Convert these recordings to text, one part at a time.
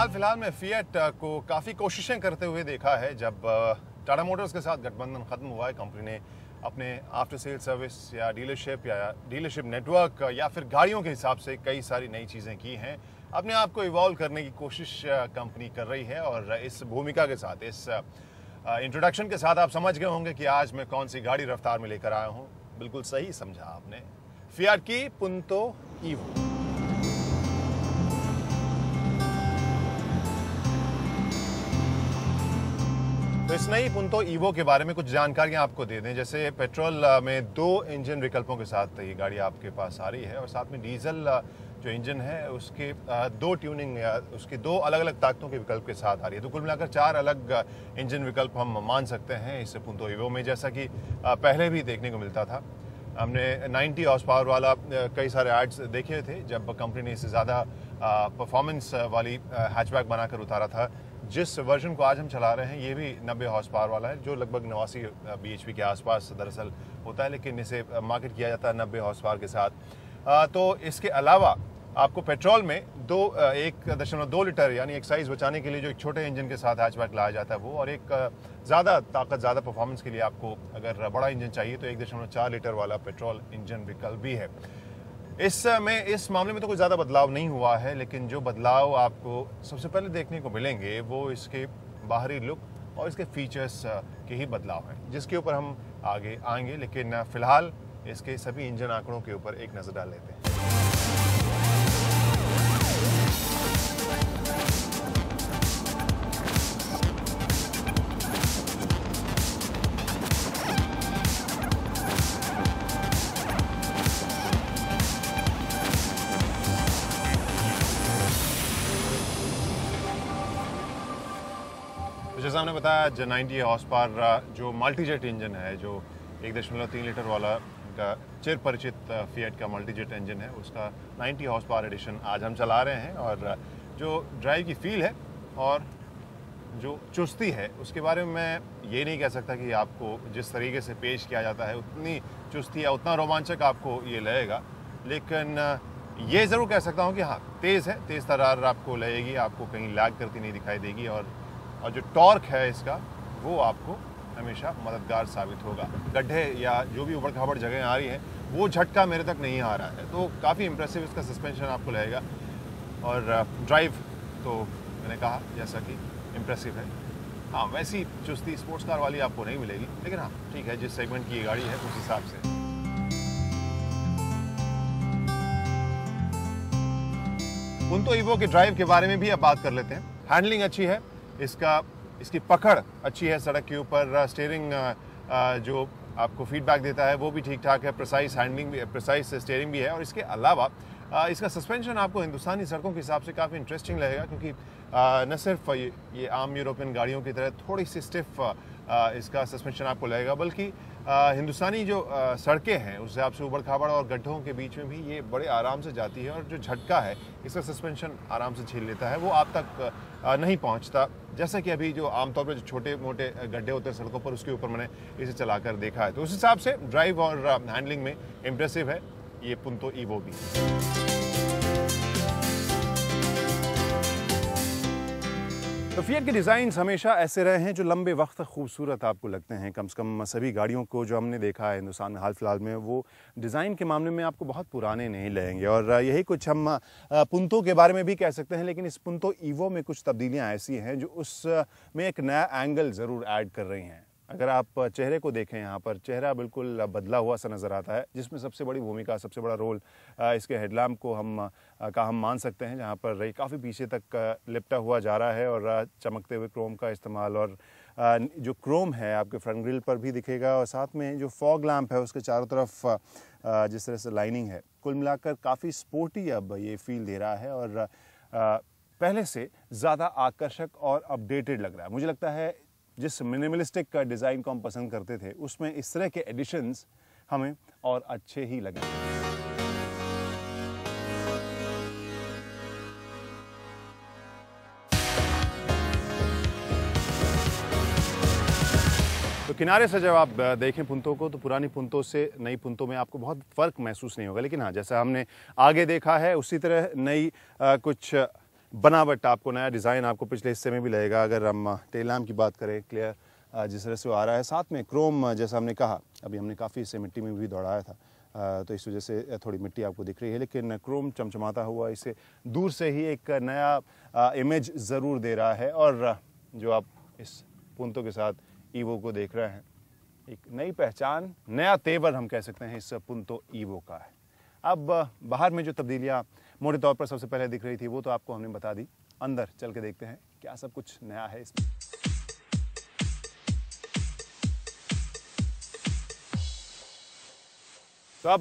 हाल फिलहाल में फिएट को काफ़ी कोशिशें करते हुए देखा है। जब टाटा मोटर्स के साथ गठबंधन ख़त्म हुआ है, कंपनी ने अपने आफ्टर सेल सर्विस या डीलरशिप नेटवर्क या फिर गाड़ियों के हिसाब से कई सारी नई चीज़ें की हैं। अपने आप को इवॉल्व करने की कोशिश कंपनी कर रही है और इस भूमिका के साथ, इस इंट्रोडक्शन के साथ आप समझ गए होंगे कि आज मैं कौन सी गाड़ी रफ्तार में लेकर आया हूँ। बिल्कुल सही समझा आपने, फिएट की पुंतो ईवो। तो इस नई पुंतो ईवो के बारे में कुछ जानकारियां आपको दे दें। जैसे पेट्रोल में 2 इंजन विकल्पों के साथ ये गाड़ी आपके पास आ रही है और साथ में डीजल जो इंजन है उसके 2 ट्यूनिंग या उसकी 2 अलग अलग ताकतों के विकल्प के साथ आ रही है। तो कुल मिलाकर 4 अलग इंजन विकल्प हम मान सकते हैं इस पुंतो ईवो में, जैसा कि पहले भी देखने को मिलता था। हमने 90 हॉर्स पावर वाला कई सारे एड्स देखे थे जब कंपनी ने इससे ज़्यादा परफॉर्मेंस वाली हैचबैक बनाकर उतारा था। जिस वर्जन को आज हम चला रहे हैं ये भी 90 हॉर्स पावर वाला है, जो लगभग 89 bhp के आसपास दरअसल होता है, लेकिन इसे मार्केट किया जाता है 90 हॉर्स पावर के साथ। तो इसके अलावा आपको पेट्रोल में 1.2 लीटर यानी एक्साइज बचाने के लिए जो एक छोटे इंजन के साथ हैचबैक लाया जाता है वो, और एक ज़्यादा ताकत, ज़्यादा परफॉर्मेंस के लिए आपको अगर बड़ा इंजन चाहिए तो 1.4 लीटर वाला पेट्रोल इंजन विकल्प भी है। इस मामले में तो कोई ज़्यादा बदलाव नहीं हुआ है, लेकिन जो बदलाव आपको सबसे पहले देखने को मिलेंगे वो इसके बाहरी लुक और इसके फीचर्स के ही बदलाव हैं, जिसके ऊपर हम आगे आएंगे। लेकिन फ़िलहाल इसके सभी इंजन आंकड़ों के ऊपर एक नज़र डाल लेते हैं। जैसा हमने बताया, 90 हॉर्स पावर जो मल्टीजेट इंजन है, जो 1.3 लीटर वाला का चिर परिचित फिएट का मल्टीजेट इंजन है, उसका 90 हॉर्स पावर एडिशन आज हम चला रहे हैं। और जो ड्राइव की फील है और जो चुस्ती है उसके बारे में मैं ये नहीं कह सकता कि आपको जिस तरीके से पेश किया जाता है उतनी चुस्ती या उतना रोमांचक आपको ये लगेगा, लेकिन ये ज़रूर कह सकता हूँ कि हाँ, तेज़ है, तेज़ तरार आपको लगेगी, आपको कहीं लैग करती नहीं दिखाई देगी। और जो टॉर्क है इसका वो आपको हमेशा मददगार साबित होगा। गड्ढे या जो भी उबड़-खाबड़ जगह आ रही हैं वो झटका मेरे तक नहीं आ रहा है, तो काफ़ी इम्प्रेसिव इसका सस्पेंशन आपको लगेगा। और ड्राइव तो मैंने कहा जैसा कि इम्प्रेसिव है। हाँ, वैसी चुस्ती स्पोर्ट्स कार वाली आपको नहीं मिलेगी, लेकिन हाँ ठीक है, जिस सेगमेंट की ये गाड़ी है उस हिसाब से। पुंतो ईवो के ड्राइव के बारे में भी अब बात कर लेते हैं। हैंडलिंग अच्छी है, इसकी पकड़ अच्छी है सड़क के ऊपर। स्टीयरिंग जो आपको फीडबैक देता है वो भी ठीक ठाक है। प्रिसाइज स्टीयरिंग भी है। और इसके अलावा इसका सस्पेंशन आपको हिंदुस्तानी सड़कों के हिसाब से काफ़ी इंटरेस्टिंग लगेगा, क्योंकि न सिर्फ ये आम यूरोपियन गाड़ियों की तरह थोड़ी सी स्टिफ इसका सस्पेंशन आपको लगेगा, बल्कि हिंदुस्तानी जो सड़कें हैं उस हिसाब से उबड़-खाबड़ और गड्ढों के बीच में भी ये बड़े आराम से जाती है। और जो झटका है इसका सस्पेंशन आराम से झेल लेता है, वो आप तक नहीं पहुंचता, जैसा कि अभी जो आमतौर पर जो छोटे मोटे गड्ढे होते हैं सड़कों पर, उसके ऊपर मैंने इसे चलाकर देखा है। तो उस हिसाब से ड्राइव और हैंडलिंग में इम्प्रेसिव है ये पुंतो ईवो भी। तो फिएट के डिज़ाइंस हमेशा ऐसे रहे हैं जो लंबे वक्त तक खूबसूरत आपको लगते हैं। कम से कम सभी गाड़ियों को जो हमने देखा है हिंदुस्तान में हाल फिलहाल में, वो डिज़ाइन के मामले में आपको बहुत पुराने नहीं लगेंगे। और यही कुछ हम पुंतो के बारे में भी कह सकते हैं। लेकिन इस पुंतो ईवो में कुछ तब्दीलियाँ ऐसी हैं जो उसमें एक नया एंगल ज़रूर ऐड कर रही हैं। अगर आप चेहरे को देखें, यहाँ पर चेहरा बिल्कुल बदला हुआ सा नज़र आता है, जिसमें सबसे बड़ी भूमिका, सबसे बड़ा रोल इसके हेडलैम्प को हम मान सकते हैं, जहाँ पर काफ़ी पीछे तक लिपटा हुआ जा रहा है और चमकते हुए क्रोम का इस्तेमाल। और जो क्रोम है आपके फ्रंट ग्रिल पर भी दिखेगा, और साथ में जो फॉग लैम्प है उसके चारों तरफ जिस तरह से लाइनिंग है, कुल मिलाकर काफ़ी स्पोर्टी अब ये फील दे रहा है और पहले से ज़्यादा आकर्षक और अपडेटेड लग रहा है। मुझे लगता है जिस मिनिमलिस्टिक डिज़ाइन को हम पसंद करते थे, उसमें इस तरह के एडिशंस हमें और अच्छे ही लगे। तो किनारे से जब आप देखें पुंतो को, तो पुरानी पुंतो से नई पुंतो में आपको बहुत फ़र्क महसूस नहीं होगा। लेकिन हाँ, जैसा हमने आगे देखा है उसी तरह नई कुछ बनावट, आपको नया डिज़ाइन आपको पिछले हिस्से में भी लगेगा। अगर हम टेल लैम्प की बात करें, क्लियर जिस तरह से वो आ रहा है, साथ में क्रोम, जैसा हमने कहा अभी हमने काफ़ी हिस्से मिट्टी में भी दौड़ाया था, तो इस वजह से थोड़ी मिट्टी आपको दिख रही है, लेकिन क्रोम चमचमाता हुआ इसे दूर से ही एक नया इमेज ज़रूर दे रहा है। और जो आप इस पुंतो के साथ ईवो को देख रहे हैं, एक नई पहचान, नया तेवर हम कह सकते हैं इस पुंतो ईवो का है। अब बाहर में जो तब्दीलियाँ मोटे तौर पर सबसे पहले दिख रही थी वो तो आपको हमने बता दी, अंदर चल के देखते हैं क्या सब कुछ नया है इसमें। तो अब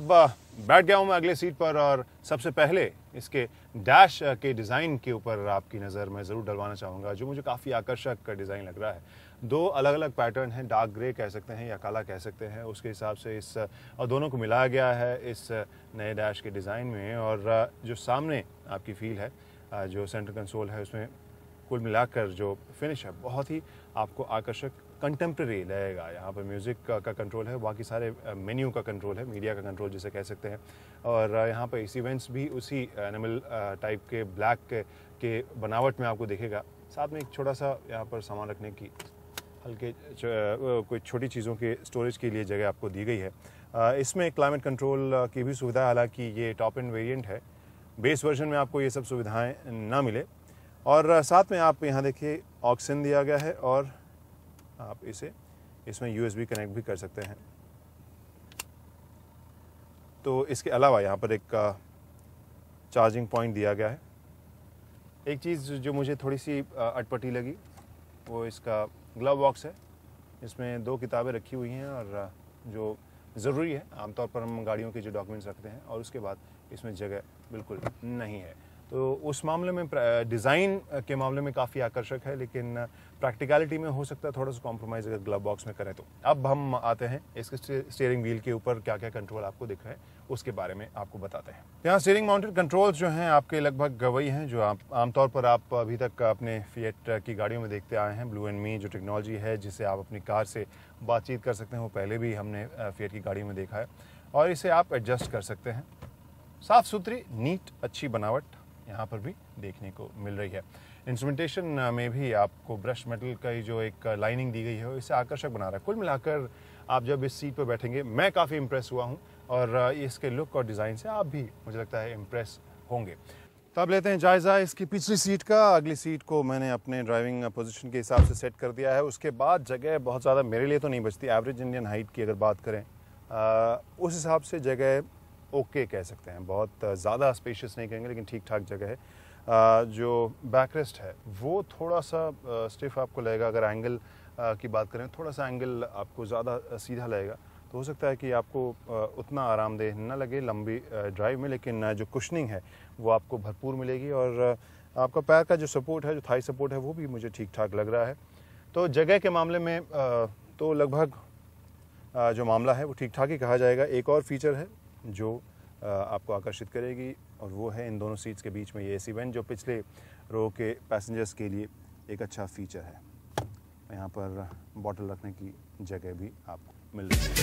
बैठ गया हूँ मैं अगले सीट पर और सबसे पहले इसके डैश के डिज़ाइन के ऊपर आपकी नज़र मैं ज़रूर डलवाना चाहूँगा, जो मुझे काफ़ी आकर्षक डिज़ाइन लग रहा है। दो अलग अलग पैटर्न हैं, डार्क ग्रे कह सकते हैं या काला कह सकते हैं, उसके हिसाब से इस और दोनों को मिलाया गया है इस नए डैश के डिज़ाइन में। और जो सामने आपकी फील है, जो सेंटर कंसोल है, उसमें कुल मिलाकर जो फिनिश है बहुत ही आपको आकर्षक कंटेम्प्रेरी लगेगा। यहाँ पर म्यूज़िक का कंट्रोल है, बाकी सारे मेन्यू का कंट्रोल है, मीडिया का कंट्रोल जिसे कह सकते हैं। और यहाँ पर इस इवेंट्स भी उसी एनिमल टाइप के ब्लैक के बनावट में आपको दिखेगा। साथ में एक छोटा सा यहाँ पर सामान रखने की हल्के कोई छोटी चीज़ों के स्टोरेज के लिए जगह आपको दी गई है। इसमें क्लाइमेट कंट्रोल की भी सुविधा, हालांकि ये टॉप एंड वेरिएंट है, बेस वर्जन में आपको ये सब सुविधाएँ ना मिले। और साथ में आप यहाँ देखिए ऑक्सिन दिया गया है और आप इसमें USB कनेक्ट भी कर सकते हैं। तो इसके अलावा यहाँ पर एक चार्जिंग पॉइंट दिया गया है। एक चीज़ जो मुझे थोड़ी सी अटपटी लगी वो इसका ग्लव बॉक्स है। इसमें 2 किताबें रखी हुई हैं और जो ज़रूरी है, आमतौर पर हम गाड़ियों के जो डॉक्यूमेंट्स रखते हैं, और उसके बाद इसमें जगह बिल्कुल नहीं है। तो उस मामले में डिज़ाइन के मामले में काफ़ी आकर्षक है, लेकिन प्रैक्टिकलिटी में हो सकता है थोड़ा सा कॉम्प्रोमाइज़ अगर ग्लव बॉक्स में करें तो। अब हम आते हैं इसके स्टीयरिंग व्हील के ऊपर क्या क्या कंट्रोल आपको दिख रहे हैं, उसके बारे में आपको बताते हैं। यहाँ स्टीयरिंग माउंटेड कंट्रोल्स जो हैं आपके लगभग वही हैं जो आप आमतौर पर आप अभी तक अपने फिएट की गाड़ियों में देखते आए हैं। ब्लू एंड मी जो टेक्नोलॉजी है जिससे आप अपनी कार से बातचीत कर सकते हैं, वो पहले भी हमने फिएट की गाड़ी में देखा है, और इसे आप एडजस्ट कर सकते हैं। साफ़ सुथरी, नीट, अच्छी बनावट यहाँ पर भी देखने को मिल रही है। इंस्ट्रूमेंटेशन में भी आपको ब्रश मेटल का जो एक लाइनिंग दी गई है, इसे आकर्षक बना रहा है। कुल मिलाकर आप जब इस सीट पर बैठेंगे, मैं काफ़ी इम्प्रेस हुआ हूँ, और इसके लुक और डिज़ाइन से आप भी मुझे लगता है इम्प्रेस होंगे। तब लेते हैं जायज़ा इसकी पिछली सीट का। अगली सीट को मैंने अपने ड्राइविंग पोजीशन के हिसाब से सेट कर दिया है। उसके बाद जगह बहुत ज़्यादा मेरे लिए तो नहीं बचती। एवरेज इंडियन हाइट की अगर बात करें, उस हिसाब से जगह ओके कह सकते हैं। बहुत ज़्यादा स्पेशियस नहीं कहेंगे, लेकिन ठीक ठाक जगह है। जो बैकरेस्ट है वो थोड़ा सा स्टिफ आपको लगेगा। अगर एंगल की बात करें, थोड़ा सा एंगल आपको ज़्यादा सीधा लगेगा, तो हो सकता है कि आपको उतना आरामदेह न लगे लंबी ड्राइव में, लेकिन जो कुशनिंग है वो आपको भरपूर मिलेगी। और आपका पैर का जो सपोर्ट है, जो थाई सपोर्ट है, वो भी मुझे ठीक ठाक लग रहा है। तो जगह के मामले में तो लगभग जो मामला है वो ठीक ठाक ही कहा जाएगा। एक और फीचर है जो आपको आकर्षित करेगी, और वो है इन दोनों सीट्स के बीच में ये एसी वेंट, जो पिछले रो के पैसेंजर्स के लिए एक अच्छा फीचर है। यहाँ पर बॉटल रखने की जगह भी आपको मिल रही है।